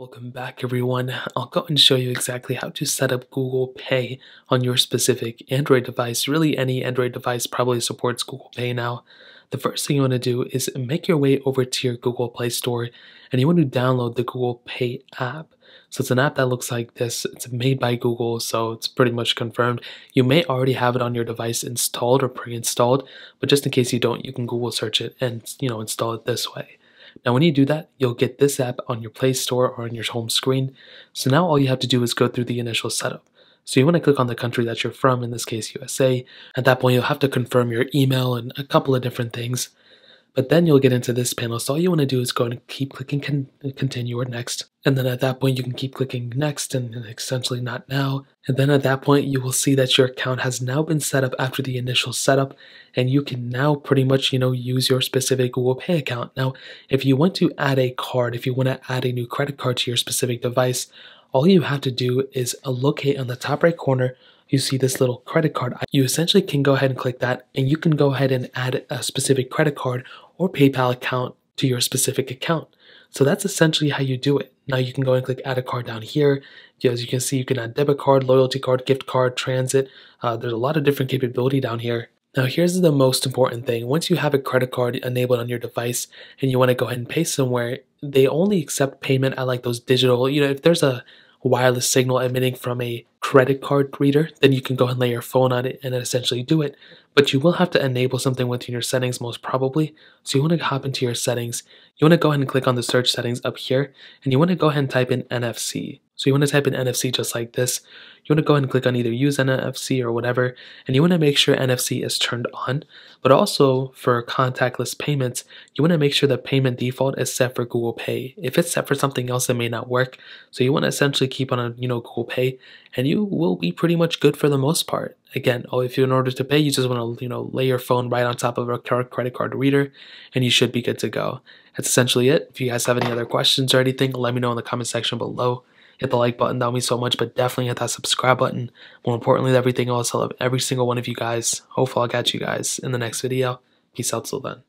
Welcome back everyone. I'll go and show you exactly how to set up Google Pay on your specific Android device. Really any Android device probably supports Google Pay now. The first thing you want to do is make your way over to your Google Play Store and you want to download the Google Pay app. So it's an app that looks like this. It's made by Google, so it's pretty much confirmed. You may already have it on your device installed or pre-installed, but just in case you don't, you can Google search it and install it this way. Now, when you do that, you'll get this app on your Play Store or on your home screen. So now all you have to do is go through the initial setup. So you want to click on the country that you're from, in this case USA. At that point, you'll have to confirm your email and a couple of different things. But then you'll get into this panel. So all you want to do is go and keep clicking continue or next. And then at that point, you can keep clicking next and essentially not now. And then at that point, you will see that your account has now been set up after the initial setup. And you can now pretty much, use your specific Google Pay account. Now, if you want to add a card, if you want to add a new credit card to your specific device, all you have to do is locate on the top right corner. You see this little credit card. You essentially can go ahead and click that and you can go ahead and add a specific credit card or PayPal account to your specific account. So that's essentially how you do it. Now you can go and click add a card down here. As you can see, you can add debit card, loyalty card, gift card, transit. There's a lot of different capability down here. Now here's the most important thing. Once you have a credit card enabled on your device and you want to go ahead and pay somewhere, they only accept payment at like those digital, if there's a wireless signal emitting from a credit card reader, then you can go ahead and lay your phone on it and essentially do it. But you will have to enable something within your settings most probably. So you want to hop into your settings. You want to go ahead and click on the search settings up here and you want to go ahead and type in NFC. So you want to type in NFC just like this. You want to go ahead and click on either use NFC or whatever, and you want to make sure NFC is turned on. But also for contactless payments, you want to make sure the payment default is set for Google Pay. If it's set for something else, it may not work. So you want to essentially keep on Google Pay, and you will be pretty much good for the most part. Again, if you in order to pay, you just want to lay your phone right on top of a credit card reader, and you should be good to go. That's essentially it. If you guys have any other questions or anything, let me know in the comment section below. Hit the like button, that would mean so much, but definitely hit that subscribe button. More importantly than everything else, I love every single one of you guys. Hopefully I'll catch you guys in the next video. Peace out till then.